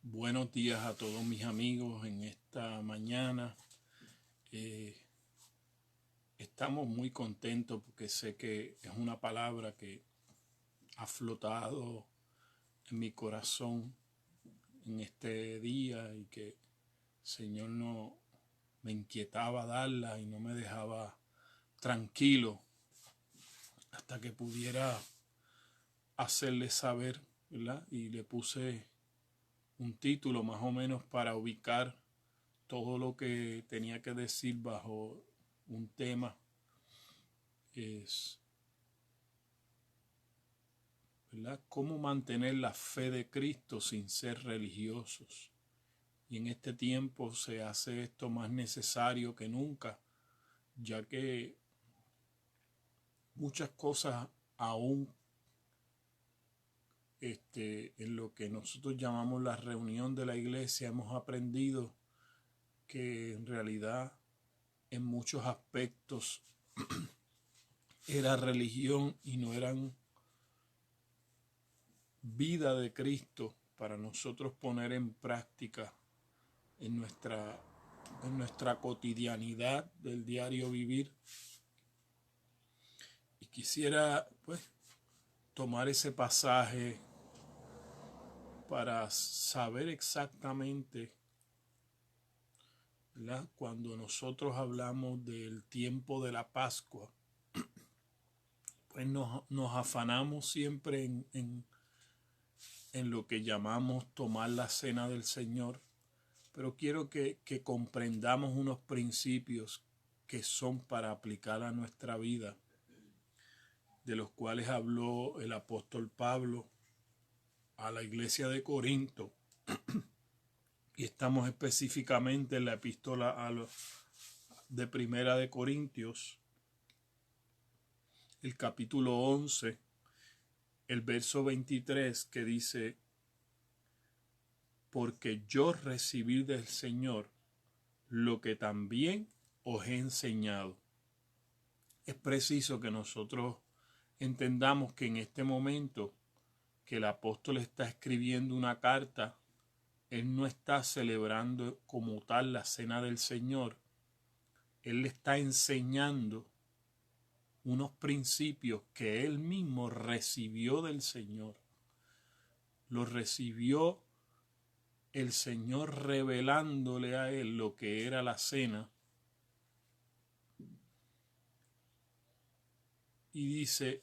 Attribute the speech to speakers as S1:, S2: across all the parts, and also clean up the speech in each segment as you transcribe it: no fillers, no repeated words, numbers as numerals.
S1: Buenos días a todos mis amigos en esta mañana. Eh, Estamos muy contentos porque sé que es una palabra que ha flotado en mi corazón en este día y que el Señor no me inquietaba darla y no me dejaba tranquilo hasta que pudiera hacerle saber, ¿verdad? Y le puse un título más o menos para ubicar todo lo que tenía que decir bajo un tema. Es, ¿verdad?, cómo mantener la fe de Cristo sin ser religiosos. Y en este tiempo se hace esto más necesario que nunca, ya que muchas cosas aún en lo que nosotros llamamos la reunión de la iglesia hemos aprendido que en realidad en muchos aspectos era religión y no eran vida de Cristo para nosotros poner en práctica en nuestra cotidianidad del diario vivir. Y quisiera pues tomar ese pasaje para saber exactamente, ¿verdad?, cuando nosotros hablamos del tiempo de la Pascua, pues nos afanamos siempre en lo que llamamos tomar la cena del Señor, pero quiero que comprendamos unos principios que son para aplicar a nuestra vida, de los cuales habló el apóstol Pablo a la iglesia de Corinto. Y estamos específicamente en la epístola de Primera de Corintios, el capítulo 11, el verso 23, que dice: porque yo recibí del Señor lo que también os he enseñado. Es preciso que nosotros entendamos que en este momento que el apóstol está escribiendo una carta, él no está celebrando como tal la cena del Señor. Él le está enseñando unos principios que él mismo recibió del Señor. Los recibió el Señor revelándole a él lo que era la cena. Y dice,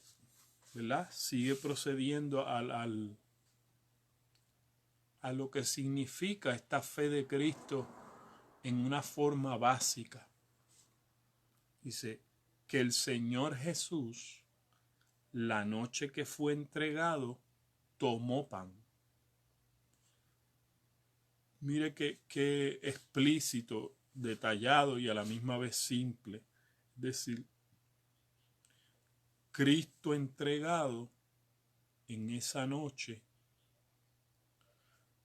S1: ¿verdad?, sigue procediendo a lo que significa esta fe de Cristo en una forma básica. Dice que el Señor Jesús, la noche que fue entregado, tomó pan. Mire qué explícito, detallado y a la misma vez simple. Es decir, Cristo entregado en esa noche,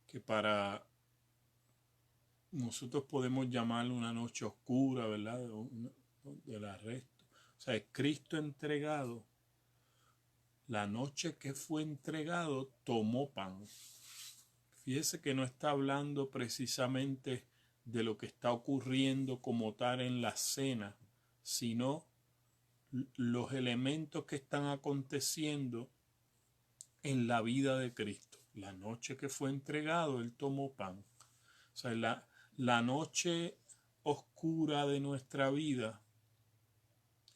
S1: que para nosotros podemos llamarlo una noche oscura, ¿verdad?, del arresto. O sea, es Cristo entregado. La noche que fue entregado, tomó pan. Fíjese que no está hablando precisamente de lo que está ocurriendo como tal en la cena, sino los elementos que están aconteciendo en la vida de Cristo. La noche que fue entregado, él tomó pan. O sea, la noche oscura de nuestra vida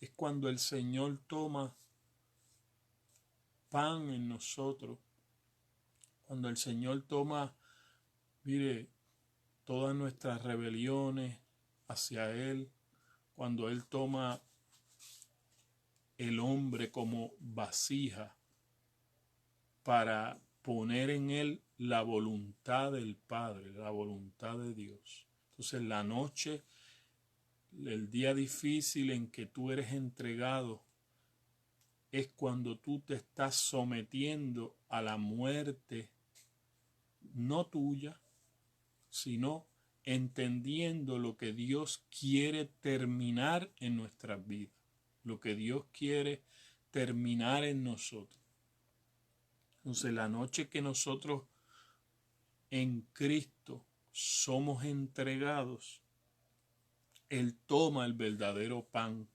S1: es cuando el Señor toma pan en nosotros, cuando el Señor toma, mire, todas nuestras rebeliones hacia Él, cuando Él toma el hombre como vasija para poner en Él la voluntad del Padre, la voluntad de Dios. Entonces la noche, el día difícil en que tú eres entregado, es cuando tú te estás sometiendo a la muerte, no tuya, sino entendiendo lo que Dios quiere terminar en nuestras vidas, lo que Dios quiere terminar en nosotros. Entonces la noche que nosotros en Cristo somos entregados, Él toma el verdadero pan.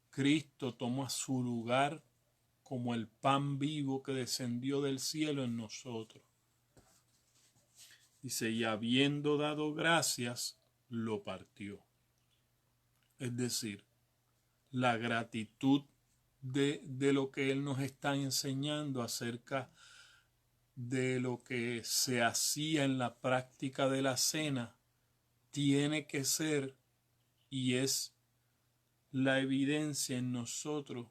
S1: Cristo toma su lugar como el pan vivo que descendió del cielo en nosotros. Dice, y habiendo dado gracias, lo partió. Es decir, la gratitud de lo que Él nos está enseñando acerca de lo que se hacía en la práctica de la cena, tiene que ser y es la evidencia en nosotros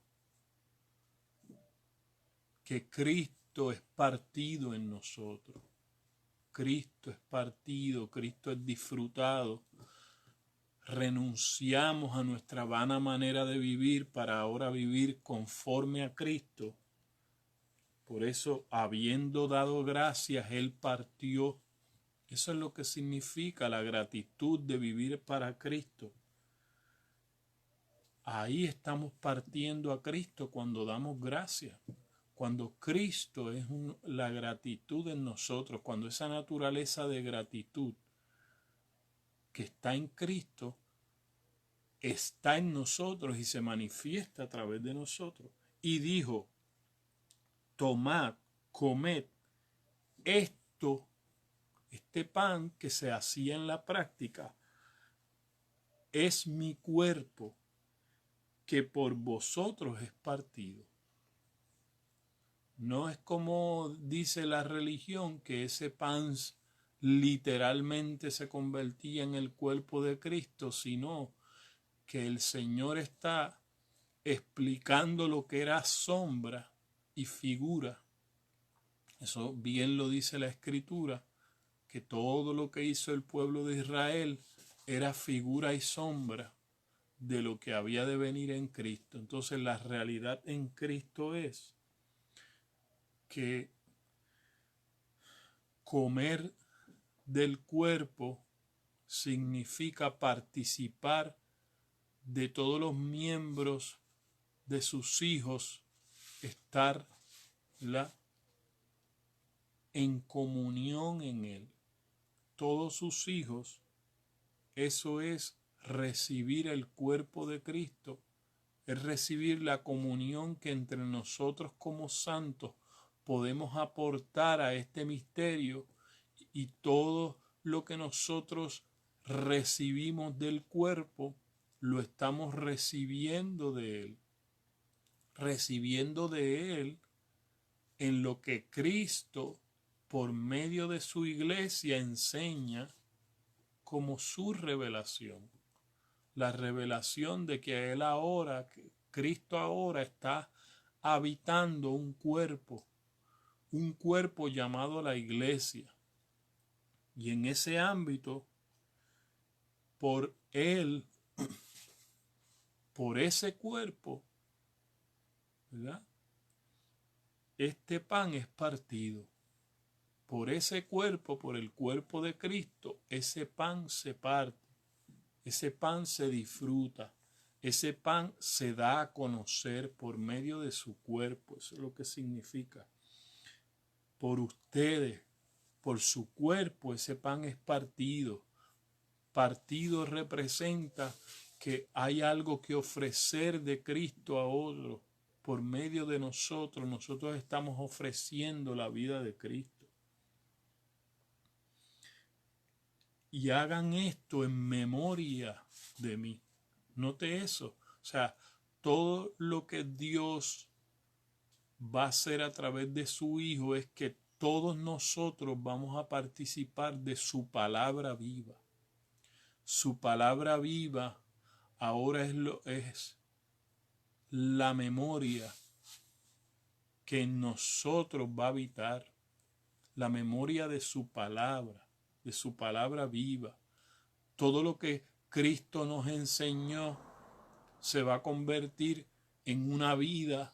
S1: que Cristo es partido en nosotros. Cristo es partido, Cristo es disfrutado. Renunciamos a nuestra vana manera de vivir para ahora vivir conforme a Cristo. Por eso, habiendo dado gracias, Él partió. Eso es lo que significa la gratitud de vivir para Cristo. Ahí estamos partiendo a Cristo cuando damos gracias. Cuando Cristo es la gratitud en nosotros, cuando esa naturaleza de gratitud que está en Cristo está en nosotros y se manifiesta a través de nosotros. Y dijo, tomad, comed este pan que se hacía en la práctica, es mi cuerpo que por vosotros es partido. No es como dice la religión, que ese pan literalmente se convertía en el cuerpo de Cristo, sino que el Señor está explicando lo que era sombra y figura. Eso bien lo dice la Escritura, que todo lo que hizo el pueblo de Israel era figura y sombra de lo que había de venir en Cristo. Entonces la realidad en Cristo es que comer del cuerpo significa participar de todos los miembros de sus hijos, estar en comunión en Él. Todos sus hijos, eso es recibir el cuerpo de Cristo, es recibir la comunión que entre nosotros como santos podemos aportar a este misterio, y todo lo que nosotros recibimos del cuerpo lo estamos recibiendo de Él en lo que Cristo por medio de su iglesia enseña como su revelación. La revelación de que Él ahora, que Cristo ahora está habitando un cuerpo llamado la iglesia. Y en ese ámbito, por Él, por ese cuerpo, ¿verdad? Este pan es partido. Por ese cuerpo, por el cuerpo de Cristo, ese pan se parte. Ese pan se disfruta, ese pan se da a conocer por medio de su cuerpo. Eso es lo que significa. Por ustedes, por su cuerpo, ese pan es partido. Partido representa que hay algo que ofrecer de Cristo a otro. Por medio de nosotros, nosotros estamos ofreciendo la vida de Cristo. Y hagan esto en memoria de mí. Note eso. O sea, todo lo que Dios va a hacer a través de su Hijo es que todos nosotros vamos a participar de su palabra viva. Su palabra viva ahora es la memoria que en nosotros va a habitar. La memoria de su palabra viva. Todo lo que Cristo nos enseñó se va a convertir en una vida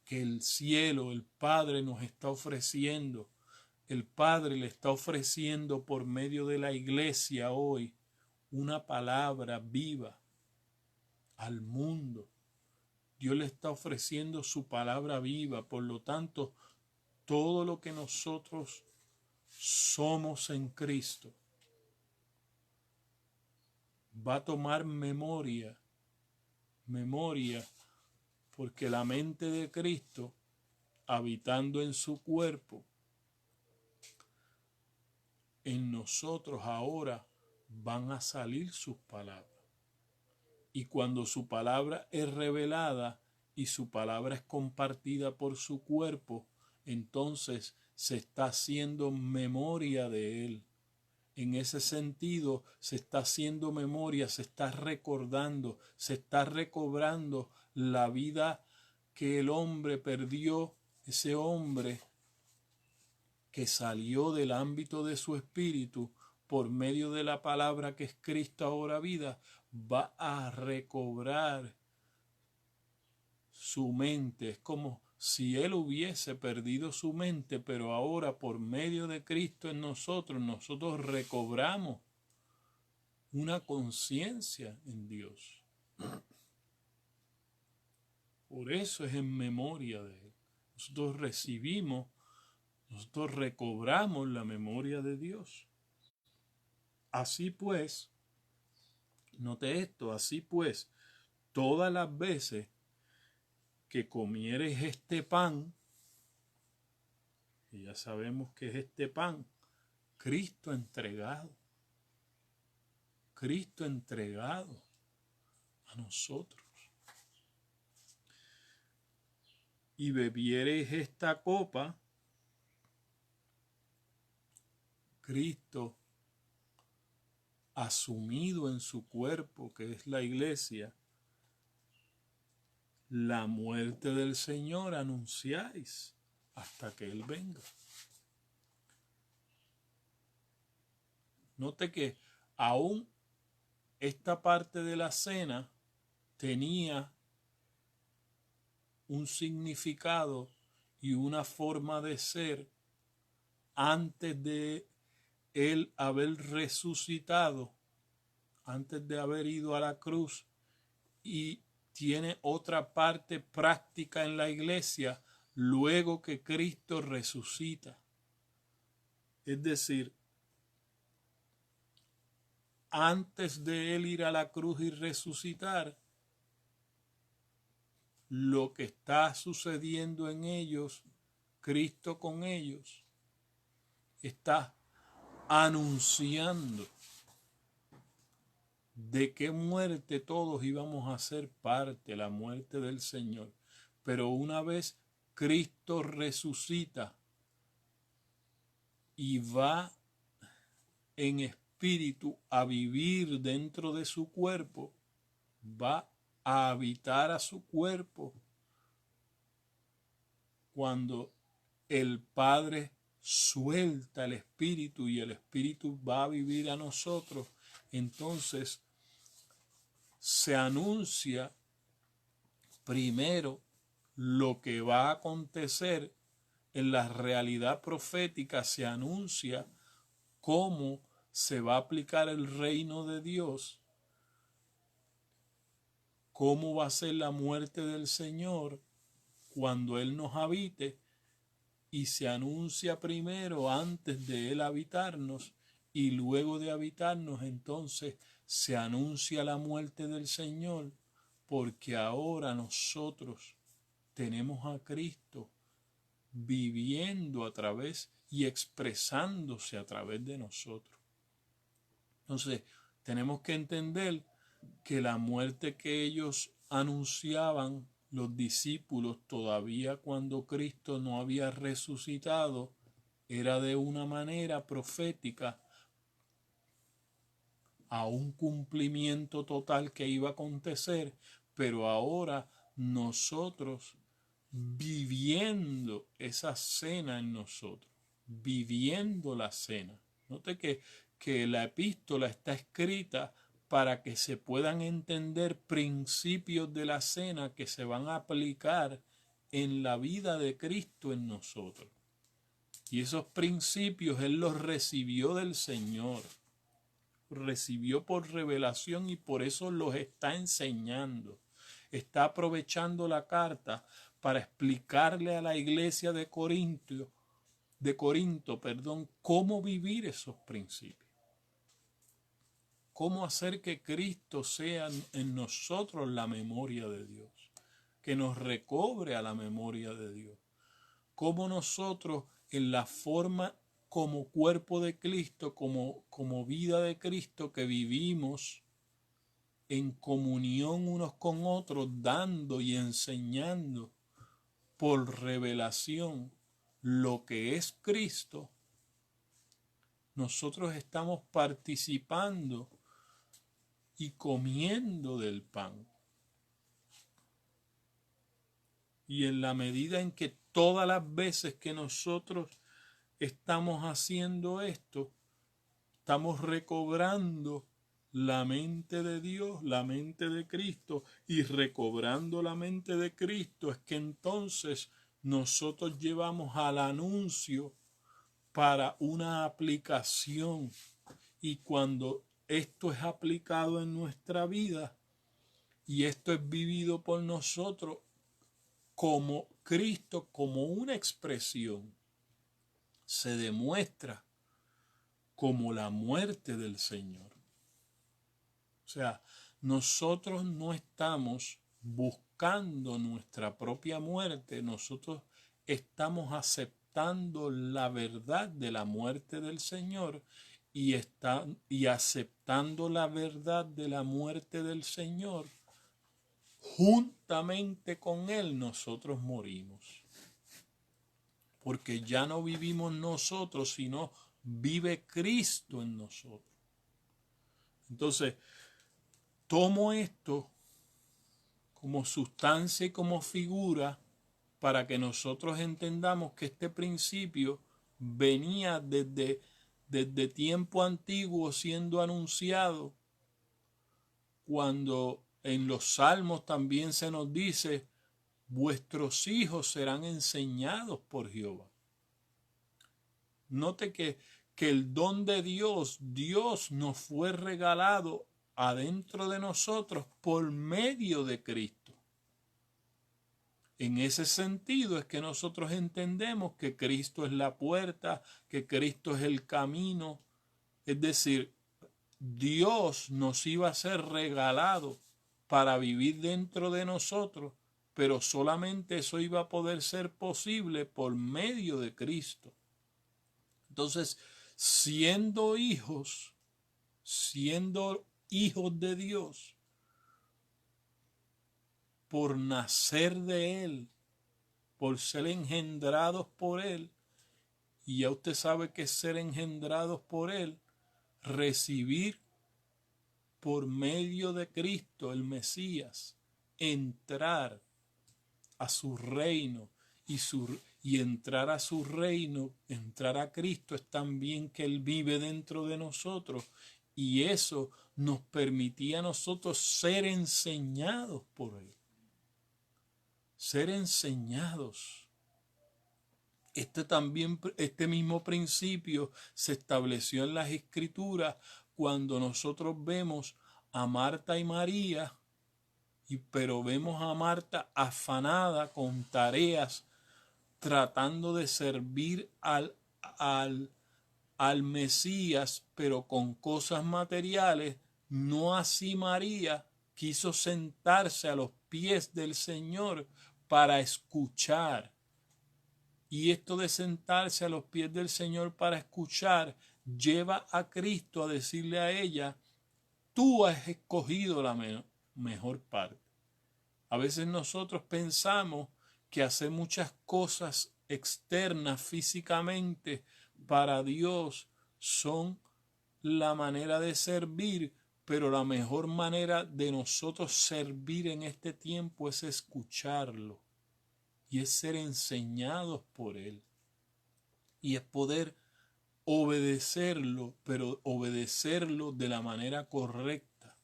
S1: que el cielo, el Padre nos está ofreciendo. El Padre le está ofreciendo por medio de la iglesia hoy una palabra viva al mundo. Dios le está ofreciendo su palabra viva. Por lo tanto, todo lo que nosotros somos en Cristo, va a tomar memoria, porque la mente de Cristo, habitando en su cuerpo, en nosotros ahora van a salir sus palabras. Y cuando su palabra es revelada y su palabra es compartida por su cuerpo, entonces se está haciendo memoria de él. En ese sentido, se está haciendo memoria, se está recordando, se está recobrando la vida que el hombre perdió, ese hombre que salió del ámbito de su espíritu por medio de la palabra que es Cristo ahora vida, va a recobrar su mente. Es como si él hubiese perdido su mente, pero ahora por medio de Cristo en nosotros recobramos una conciencia en Dios. Por eso es en memoria de él. Nosotros recobramos la memoria de Dios. Así pues, note esto, así pues, todas las veces que comieres este pan, y ya sabemos que es este pan, Cristo entregado a nosotros. Y bebiereis esta copa, Cristo asumido en su cuerpo, que es la iglesia, la muerte del Señor anunciáis hasta que Él venga. Note que aún esta parte de la cena tenía un significado y una forma de ser antes de Él haber resucitado, antes de haber ido a la cruz, y tiene otra parte práctica en la iglesia luego que Cristo resucita. Es decir, antes de él ir a la cruz y resucitar, lo que está sucediendo en ellos, Cristo con ellos, está anunciando de qué muerte todos íbamos a ser parte, la muerte del Señor. Pero una vez Cristo resucita y va en espíritu a vivir dentro de su cuerpo, va a habitar a su cuerpo. Cuando el Padre suelta el espíritu y el espíritu va a vivir a nosotros, entonces se anuncia primero lo que va a acontecer en la realidad profética, se anuncia cómo se va a aplicar el reino de Dios, cómo va a ser la muerte del Señor cuando Él nos habite, y se anuncia primero antes de Él habitarnos, y luego de habitarnos entonces se anuncia la muerte del Señor, porque ahora nosotros tenemos a Cristo viviendo a través y expresándose a través de nosotros. Entonces, tenemos que entender que la muerte que ellos anunciaban, los discípulos, todavía cuando Cristo no había resucitado, era de una manera profética a un cumplimiento total que iba a acontecer, pero ahora nosotros viviendo esa cena en nosotros, viviendo la cena. Note que la epístola está escrita para que se puedan entender principios de la cena que se van a aplicar en la vida de Cristo en nosotros. Y esos principios Él los recibió del Señor, recibió por revelación y por eso los está enseñando. Está aprovechando la carta para explicarle a la iglesia de Corinto Corinto, cómo vivir esos principios. Cómo hacer que Cristo sea en nosotros la memoria de Dios, que nos recobre a la memoria de Dios. Cómo nosotros en la forma como cuerpo de Cristo, como vida de Cristo, que vivimos en comunión unos con otros, dando y enseñando por revelación lo que es Cristo, nosotros estamos participando y comiendo del pan. Y en la medida en que todas las veces que nosotros estamos haciendo esto, estamos recobrando la mente de Dios, la mente de Cristo, y recobrando la mente de Cristo es que entonces nosotros llevamos al anuncio para una aplicación, y cuando esto es aplicado en nuestra vida y esto es vivido por nosotros como Cristo, como una expresión, se demuestra como la muerte del Señor. O sea, nosotros no estamos buscando nuestra propia muerte, nosotros estamos aceptando la verdad de la muerte del Señor y aceptando la verdad de la muerte del Señor, juntamente con Él nosotros morimos. Porque ya no vivimos nosotros, sino vive Cristo en nosotros. Entonces, tomo esto como sustancia y como figura para que nosotros entendamos que este principio venía desde tiempo antiguo siendo anunciado, cuando en los Salmos también se nos dice: vuestros hijos serán enseñados por Jehová. Note que el don de Dios nos fue regalado adentro de nosotros por medio de Cristo. En ese sentido es que nosotros entendemos que Cristo es la puerta, que Cristo es el camino. Es decir, Dios nos iba a ser regalado para vivir dentro de nosotros, pero solamente eso iba a poder ser posible por medio de Cristo. Entonces, siendo hijos de Dios, por nacer de Él, por ser engendrados por Él, y ya usted sabe que es ser engendrados por Él, recibir por medio de Cristo, el Mesías, entrar a su reino, y entrar a su reino, entrar a Cristo, es también que Él vive dentro de nosotros, y eso nos permitía a nosotros ser enseñados por Él. Ser enseñados. Este mismo principio se estableció en las Escrituras cuando nosotros vemos a Marta y María, pero vemos a Marta afanada con tareas, tratando de servir al Mesías, pero con cosas materiales. No así María, quiso sentarse a los pies del Señor para escuchar. Y esto de sentarse a los pies del Señor para escuchar lleva a Cristo a decirle a ella: tú has escogido la mejor parte. A veces nosotros pensamos que hacer muchas cosas externas físicamente para Dios son la manera de servir, pero la mejor manera de nosotros servir en este tiempo es escucharlo, y es ser enseñados por Él, y es poder obedecerlo, pero obedecerlo de la manera correcta.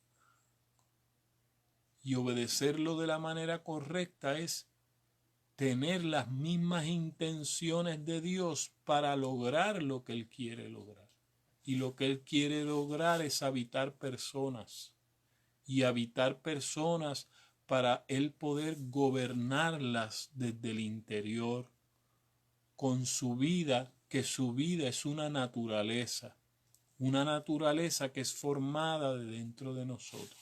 S1: Y obedecerlo de la manera correcta es tener las mismas intenciones de Dios para lograr lo que Él quiere lograr. Y lo que Él quiere lograr es habitar personas. Y habitar personas para Él poder gobernarlas desde el interior, con su vida que su vida es una naturaleza que es formada de dentro de nosotros.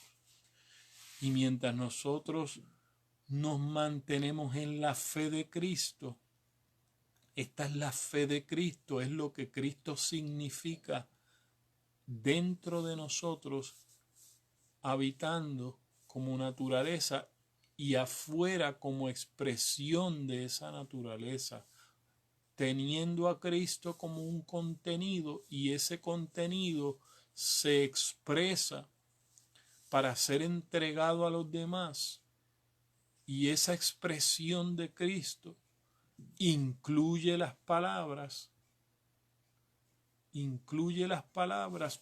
S1: Y mientras nosotros nos mantenemos en la fe de Cristo, esta es la fe de Cristo, es lo que Cristo significa dentro de nosotros, habitando como naturaleza y afuera como expresión de esa naturaleza, teniendo a Cristo como un contenido, y ese contenido se expresa para ser entregado a los demás, y esa expresión de Cristo incluye las palabras,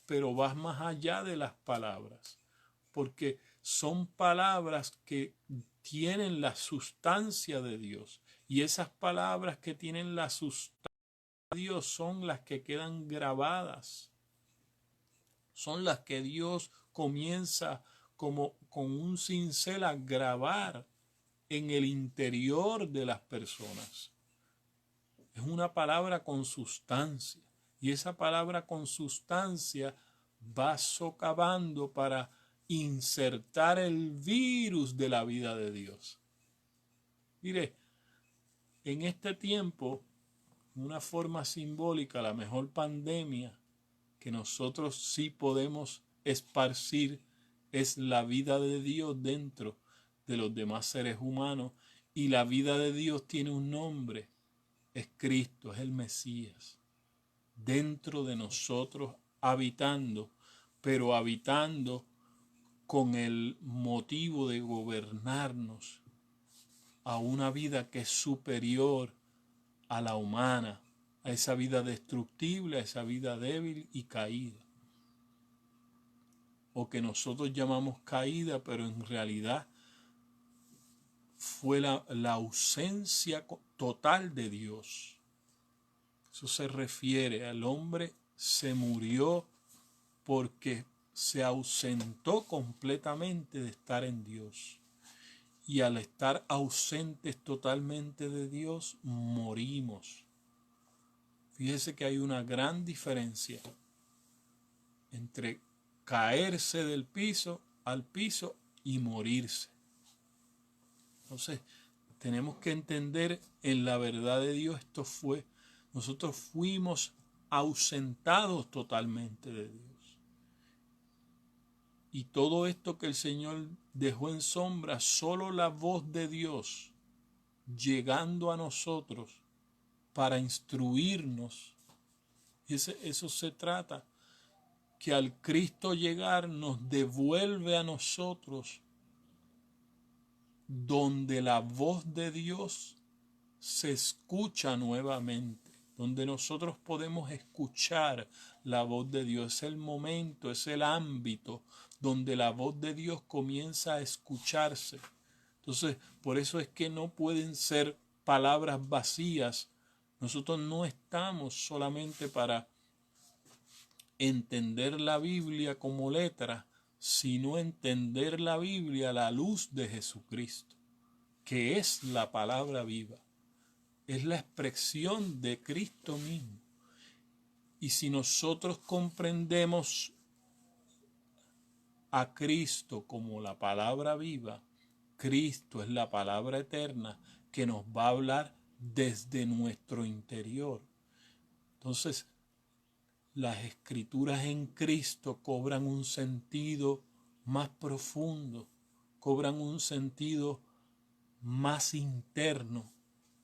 S1: pero va más allá de las palabras, porque son palabras que tienen la sustancia de Dios, y esas palabras que tienen la sustancia de Dios son las que quedan grabadas, son las que Dios comienza como con un cincel a grabar en el interior de las personas. Es una palabra con sustancia, y esa palabra con sustancia va socavando para insertar el virus de la vida de Dios. Mire, en este tiempo, una forma simbólica, la mejor pandemia que nosotros sí podemos esparcir es la vida de Dios dentro de los demás seres humanos, y la vida de Dios tiene un nombre, es Cristo, es el Mesías, dentro de nosotros habitando, pero habitando con el motivo de gobernarnos a una vida que es superior a la humana, a esa vida destructible, a esa vida débil y caída, o que nosotros llamamos caída, pero en realidad fue la ausencia total de Dios. Eso se refiere al hombre se murió porque se ausentó completamente de estar en Dios. Y al estar ausentes totalmente de Dios, morimos. Fíjese que hay una gran diferencia entre caerse del piso al piso y morirse. Entonces, tenemos que entender en la verdad de Dios, nosotros fuimos ausentados totalmente de Dios. Y todo esto que el Señor dejó en sombra, solo la voz de Dios llegando a nosotros para instruirnos. Y eso se trata, que al Cristo llegar nos devuelve a nosotros donde la voz de Dios se escucha nuevamente, donde nosotros podemos escuchar la voz de Dios. Es el momento, es el ámbito donde la voz de Dios comienza a escucharse. Entonces, por eso es que no pueden ser palabras vacías. Nosotros no estamos solamente para entender la Biblia como letra, sino entender la Biblia a la luz de Jesucristo, que es la palabra viva. Es la expresión de Cristo mismo. Y si nosotros comprendemos a Cristo como la palabra viva, Cristo es la palabra eterna que nos va a hablar desde nuestro interior. Entonces, las escrituras en Cristo cobran un sentido más profundo, cobran un sentido más interno,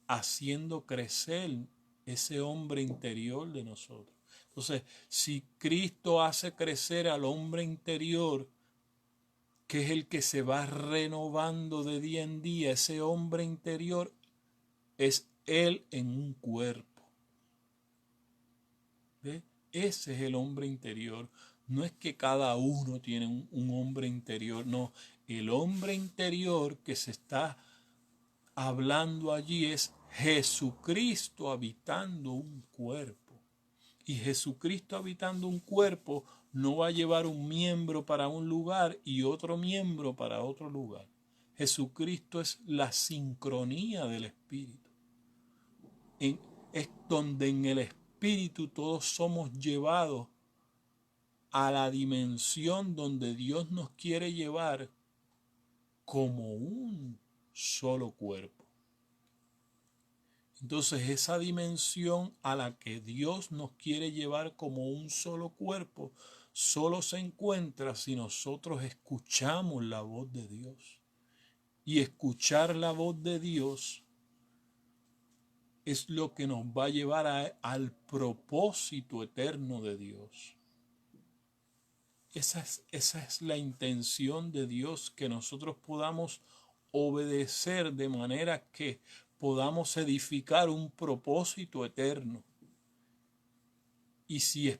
S1: haciendo crecer ese hombre interior de nosotros. Entonces, si Cristo hace crecer al hombre interior, que es el que se va renovando de día en día, ese hombre interior es Él en un cuerpo. ¿Ve? Ese es el hombre interior. No es que cada uno tiene un hombre interior, no. El hombre interior que se está hablando allí es Jesucristo habitando un cuerpo. Y Jesucristo habitando un cuerpo no va a llevar un miembro para un lugar y otro miembro para otro lugar. Jesucristo es la sincronía del Espíritu. Es donde en el Espíritu espíritu todos somos llevados a la dimensión donde Dios nos quiere llevar como un solo cuerpo. Entonces esa dimensión a la que Dios nos quiere llevar como un solo cuerpo solo se encuentra si nosotros escuchamos la voz de Dios. Y escuchar la voz de Dios es lo que nos va a llevar al propósito eterno de Dios. Esa es la intención de Dios, que nosotros podamos obedecer de manera que podamos edificar un propósito eterno. Y si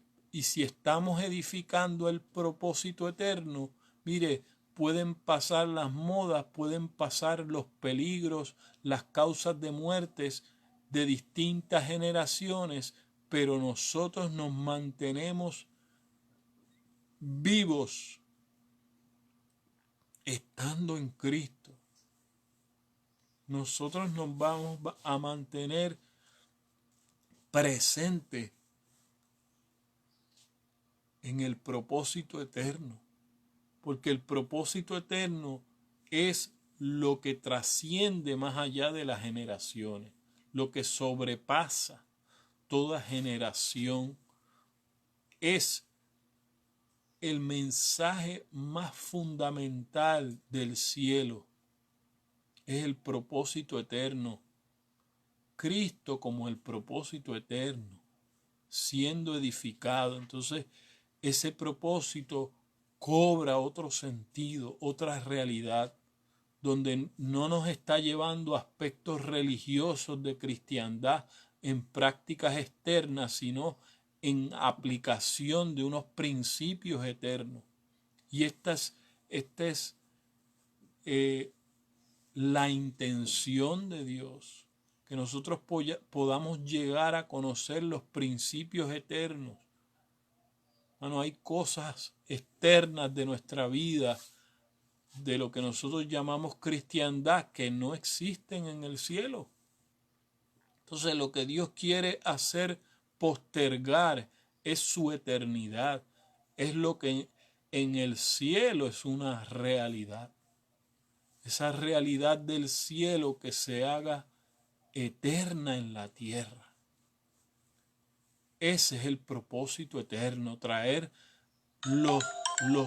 S1: estamos edificando el propósito eterno, mire, pueden pasar las modas, pueden pasar los peligros, las causas de muertes de distintas generaciones, pero nosotros nos mantenemos vivos estando en Cristo. Nosotros nos vamos a mantener presentes en el propósito eterno, porque el propósito eterno es lo que trasciende más allá de las generaciones, lo que sobrepasa toda generación. Es el mensaje más fundamental del cielo, es el propósito eterno. Cristo como el propósito eterno, siendo edificado. Entonces, ese propósito cobra otro sentido, otra realidad, donde no nos está llevando aspectos religiosos de cristiandad en prácticas externas, sino en aplicación de unos principios eternos. Y esta es la intención de Dios, que nosotros podamos llegar a conocer los principios eternos. Bueno, hay cosas externas de nuestra vida, de lo que nosotros llamamos cristiandad, que no existen en el cielo. Entonces lo que Dios quiere hacer postergar es su eternidad, es lo que en el cielo es una realidad. Esa realidad del cielo que se haga eterna en la tierra. Ese es el propósito eterno, traer lo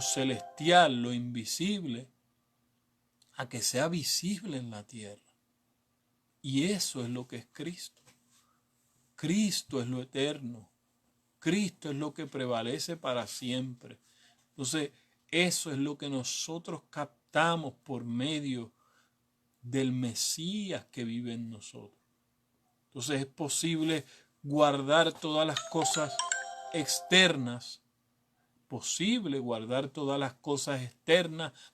S1: celestial, lo invisible, a que sea visible en la tierra. Y eso es lo que es Cristo. Cristo es lo eterno. Cristo es lo que prevalece para siempre. Entonces, eso es lo que nosotros captamos por medio del Mesías que vive en nosotros. Entonces es posible guardar todas las cosas externas,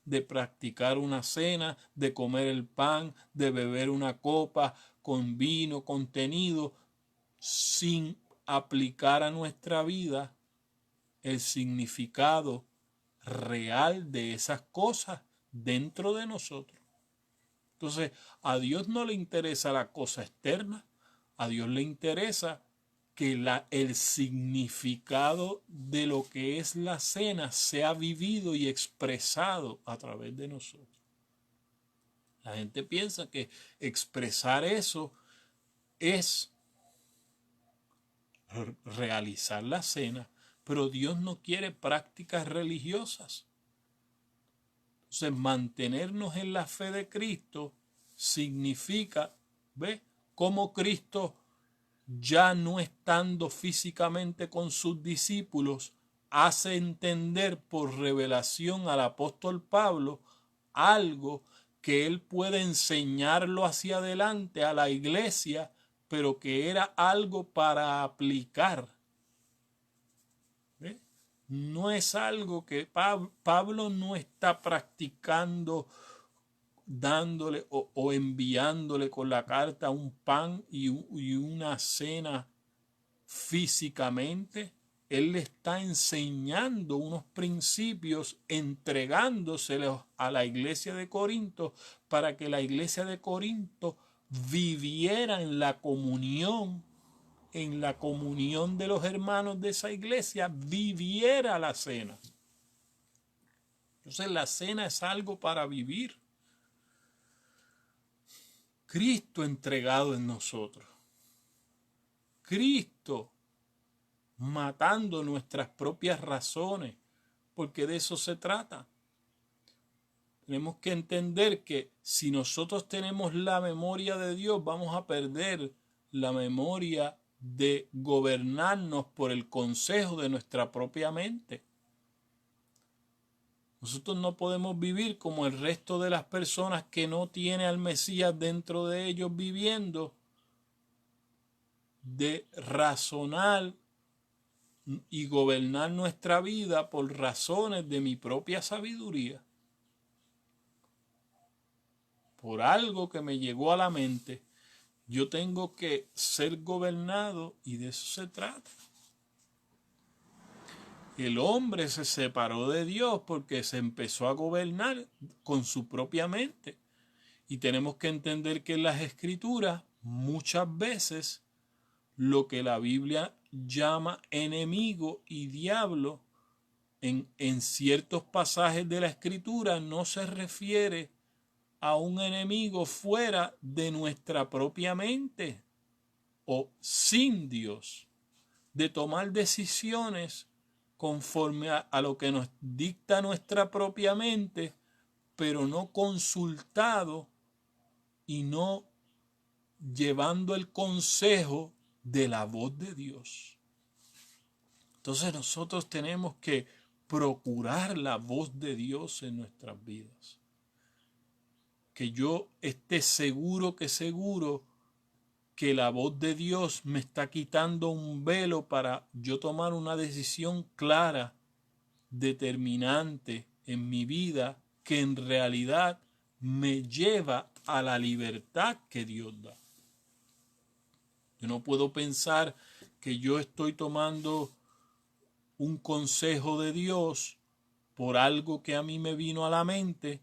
S1: de practicar una cena, de comer el pan, de beber una copa con vino contenido, sin aplicar a nuestra vida el significado real de esas cosas dentro de nosotros. Entonces, a Dios no le interesa la cosa externa, a Dios le interesa que el significado de lo que es la cena sea vivido y expresado a través de nosotros. La gente piensa que expresar eso es realizar la cena, pero Dios no quiere prácticas religiosas. Entonces, mantenernos en la fe de Cristo significa, ¿ves?, cómo Cristo, ya no estando físicamente con sus discípulos, hace entender por revelación al apóstol Pablo algo que él puede enseñarlo hacia adelante a la iglesia, pero que era algo para aplicar. ¿Ves? No es algo que Pablo no está practicando dándole o enviándole con la carta un pan y una cena físicamente. Él le está enseñando unos principios, entregándoselos a la iglesia de Corinto para que la iglesia de Corinto viviera en la comunión en la comunión de los hermanos de esa iglesia, viviera la cena. Entonces la cena es algo para vivir. Cristo entregado en nosotros. Cristo matando nuestras propias razones, porque de eso se trata. Tenemos que entender que si nosotros tenemos la memoria de Dios, vamos a perder la memoria de gobernarnos por el consejo de nuestra propia mente. Nosotros no podemos vivir como el resto de las personas que no tiene al Mesías dentro de ellos viviendo, de razonar y gobernar nuestra vida por razones de mi propia sabiduría, por algo que me llegó a la mente. Yo tengo que ser gobernado y de eso se trata. El hombre se separó de Dios porque se empezó a gobernar con su propia mente. Y tenemos que entender que en las Escrituras muchas veces lo que la Biblia llama enemigo y diablo en ciertos pasajes de la Escritura no se refiere a un enemigo fuera de nuestra propia mente o sin Dios, de tomar decisiones conforme a lo que nos dicta nuestra propia mente, pero no consultado y no llevando el consejo de la voz de Dios. Entonces nosotros tenemos que procurar la voz de Dios en nuestras vidas. Que yo esté seguro que la voz de Dios me está quitando un velo para yo tomar una decisión clara, determinante en mi vida, que en realidad me lleva a la libertad que Dios da. Yo no puedo pensar que yo estoy tomando un consejo de Dios por algo que a mí me vino a la mente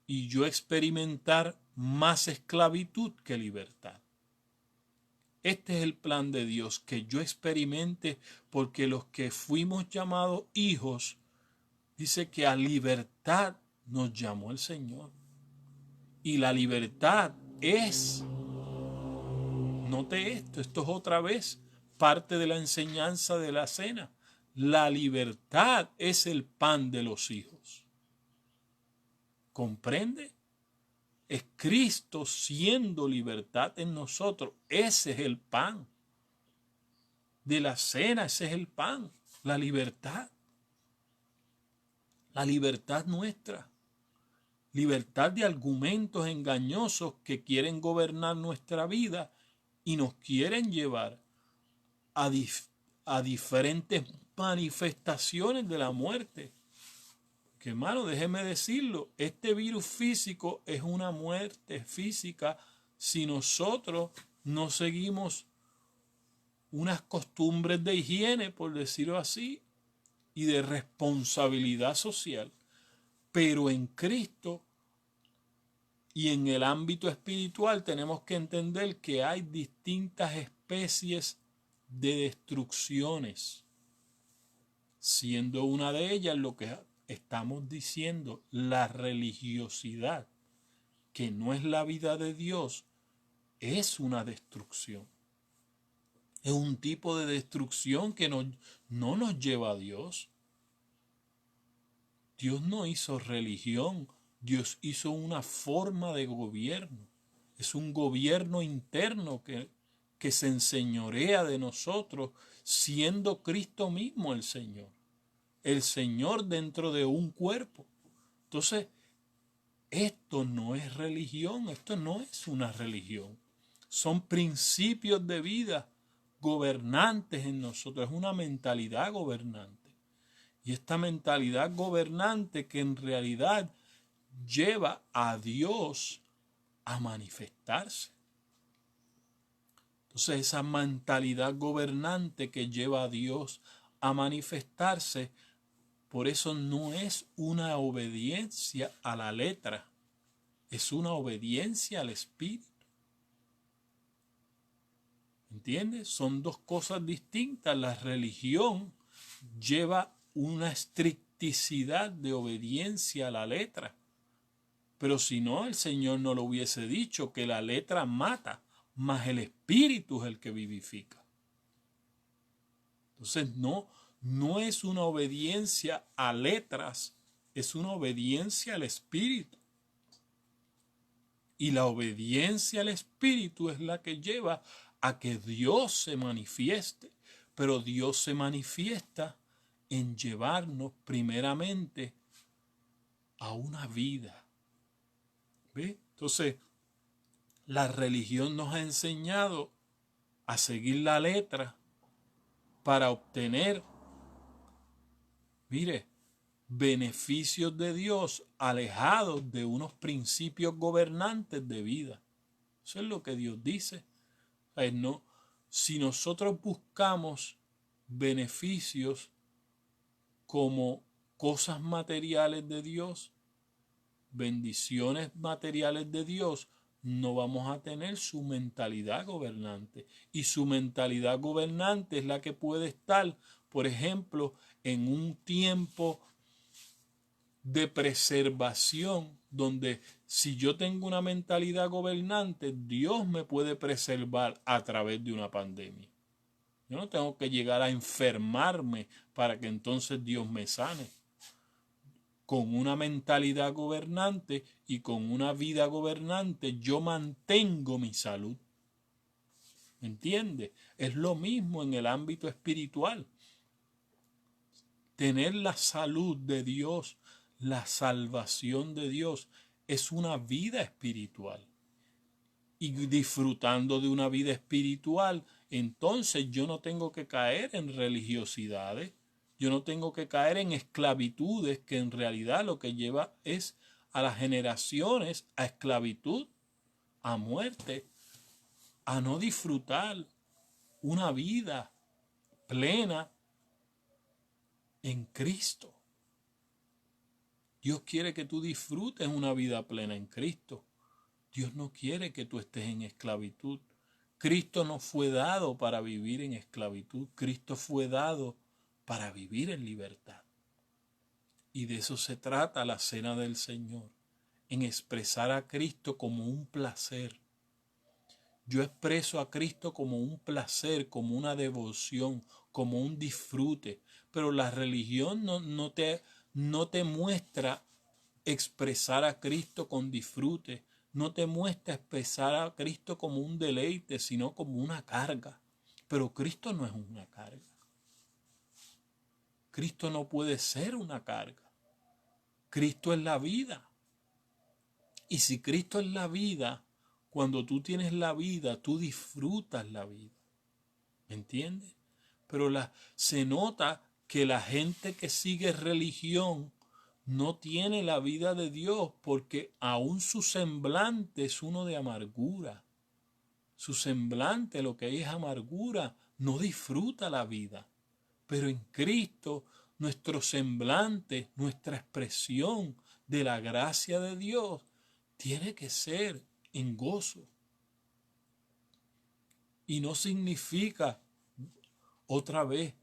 S1: y yo experimentar más esclavitud que libertad. Este es el plan de Dios, que yo experimente, porque los que fuimos llamados hijos, dice que a libertad nos llamó el Señor. Y la libertad es, note esto es otra vez parte de la enseñanza de la cena. La libertad es el pan de los hijos. ¿Comprende? Es Cristo siendo libertad en nosotros. Ese es el pan de la cena, ese es el pan, la libertad. La libertad nuestra. Libertad de argumentos engañosos que quieren gobernar nuestra vida y nos quieren llevar a diferentes manifestaciones de la muerte. Que hermano, déjeme decirlo, este virus físico es una muerte física si nosotros no seguimos unas costumbres de higiene, por decirlo así, y de responsabilidad social. Pero en Cristo y en el ámbito espiritual tenemos que entender que hay distintas especies de destrucciones, siendo una de ellas lo que estamos diciendo, la religiosidad, que no es la vida de Dios, es una destrucción. Es un tipo de destrucción que no nos lleva a Dios. Dios no hizo religión, Dios hizo una forma de gobierno. Es un gobierno interno que se enseñorea de nosotros, siendo Cristo mismo el Señor. El Señor dentro de un cuerpo. Entonces, esto no es religión, esto no es una religión. Son principios de vida gobernantes en nosotros, es una mentalidad gobernante. Y esta mentalidad gobernante que en realidad lleva a Dios a manifestarse. Entonces esa mentalidad gobernante que lleva a Dios a manifestarse, por eso no es una obediencia a la letra, es una obediencia al Espíritu. ¿Entiendes? Son dos cosas distintas. La religión lleva una estricticidad de obediencia a la letra. Pero si no, el Señor no lo hubiese dicho, que la letra mata, mas el Espíritu es el que vivifica. Entonces no es una obediencia a letras, es una obediencia al Espíritu. Y la obediencia al Espíritu es la que lleva a que Dios se manifieste. Pero Dios se manifiesta en llevarnos primeramente a una vida. ¿Ve? Entonces, la religión nos ha enseñado a seguir la letra para obtener, mire, beneficios de Dios alejados de unos principios gobernantes de vida. Eso es lo que Dios dice. No, si nosotros buscamos beneficios como cosas materiales de Dios, bendiciones materiales de Dios, no vamos a tener su mentalidad gobernante. Y su mentalidad gobernante es la que puede estar, por ejemplo, en un tiempo de preservación, donde si yo tengo una mentalidad gobernante, Dios me puede preservar a través de una pandemia. Yo no tengo que llegar a enfermarme para que entonces Dios me sane. Con una mentalidad gobernante y con una vida gobernante, yo mantengo mi salud. ¿Me entiende? Es lo mismo en el ámbito espiritual. Tener la salud de Dios, la salvación de Dios, es una vida espiritual. Y disfrutando de una vida espiritual, entonces yo no tengo que caer en religiosidades, yo no tengo que caer en esclavitudes, que en realidad lo que lleva es a las generaciones a esclavitud, a muerte, a no disfrutar una vida plena en Cristo. Dios quiere que tú disfrutes una vida plena en Cristo. Dios no quiere que tú estés en esclavitud. Cristo no fue dado para vivir en esclavitud. Cristo fue dado para vivir en libertad. Y de eso se trata la cena del Señor, en expresar a Cristo como un placer. Yo expreso a Cristo como un placer, como una devoción, como un disfrute. Pero la religión no te muestra expresar a Cristo con disfrute. No te muestra expresar a Cristo como un deleite, sino como una carga. Pero Cristo no es una carga. Cristo no puede ser una carga. Cristo es la vida. Y si Cristo es la vida, cuando tú tienes la vida, tú disfrutas la vida. ¿Me entiendes? Pero se nota que la gente que sigue religión no tiene la vida de Dios, porque aún su semblante es uno de amargura. Su semblante, lo que hay es amargura, no disfruta la vida. Pero en Cristo, nuestro semblante, nuestra expresión de la gracia de Dios, tiene que ser en gozo. Y no significa, otra vez,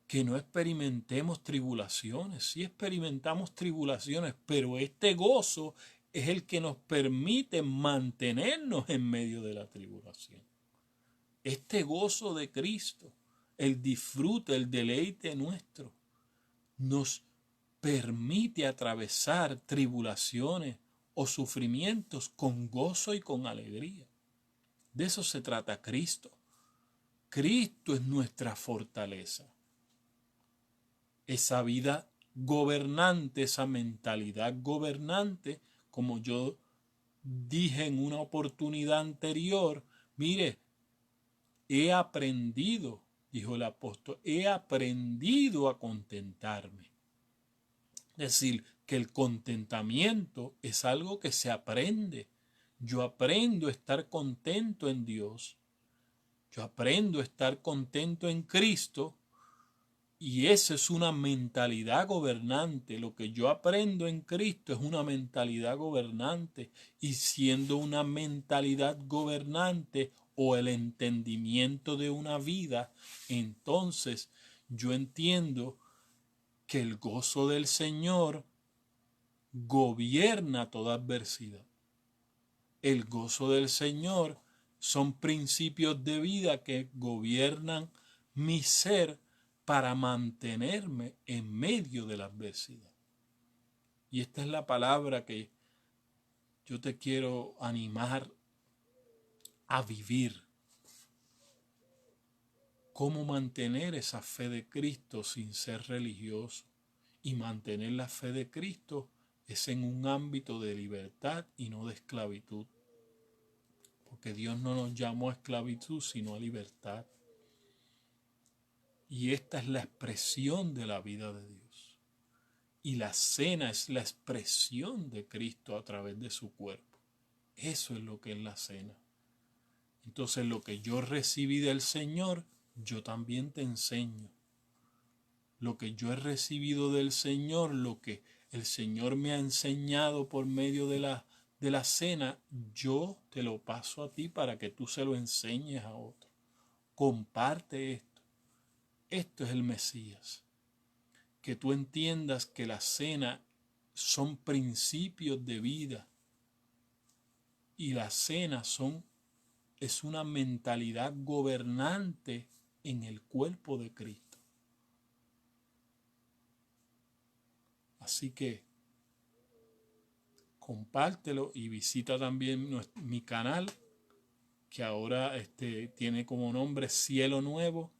S1: que no experimentemos tribulaciones. Sí experimentamos tribulaciones, pero este gozo es el que nos permite mantenernos en medio de la tribulación. Este gozo de Cristo, el disfrute, el deleite nuestro, nos permite atravesar tribulaciones o sufrimientos con gozo y con alegría. De eso se trata Cristo. Cristo es nuestra fortaleza. Esa vida gobernante, esa mentalidad gobernante, como yo dije en una oportunidad anterior, mire, he aprendido, dijo el apóstol, he aprendido a contentarme. Es decir, que el contentamiento es algo que se aprende. Yo aprendo a estar contento en Dios. Yo aprendo a estar contento en Cristo. Y esa es una mentalidad gobernante. Lo que yo aprendo en Cristo es una mentalidad gobernante. Y siendo una mentalidad gobernante, o el entendimiento de una vida, entonces yo entiendo que el gozo del Señor gobierna toda adversidad. El gozo del Señor son principios de vida que gobiernan mi ser para mantenerme en medio de la adversidad. Y esta es la palabra que yo te quiero animar a vivir. Cómo mantener esa fe de Cristo sin ser religioso. Y mantener la fe de Cristo es en un ámbito de libertad y no de esclavitud. Porque Dios no nos llamó a esclavitud, sino a libertad. Y esta es la expresión de la vida de Dios. Y la cena es la expresión de Cristo a través de su cuerpo. Eso es lo que es la cena. Entonces lo que yo recibí del Señor, yo también te enseño. Lo que yo he recibido del Señor, lo que el Señor me ha enseñado por medio de la cena, yo te lo paso a ti para que tú se lo enseñes a otro. Comparte esto. Esto es el Mesías. Que tú entiendas que la cena son principios de vida y la cena es una mentalidad gobernante en el cuerpo de Cristo. Así que compártelo y visita también mi canal, que ahora tiene como nombre Cielo Nuevo.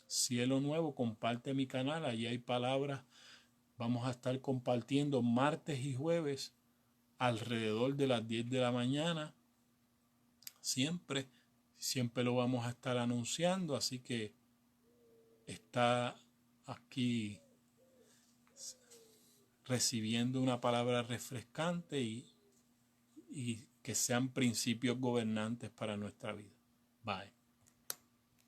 S1: Cielo Nuevo, comparte mi canal, allí hay palabras. Vamos a estar compartiendo martes y jueves alrededor de las 10 de la mañana. Siempre lo vamos a estar anunciando, así que está aquí recibiendo una palabra refrescante y que sean principios gobernantes para nuestra vida. Bye.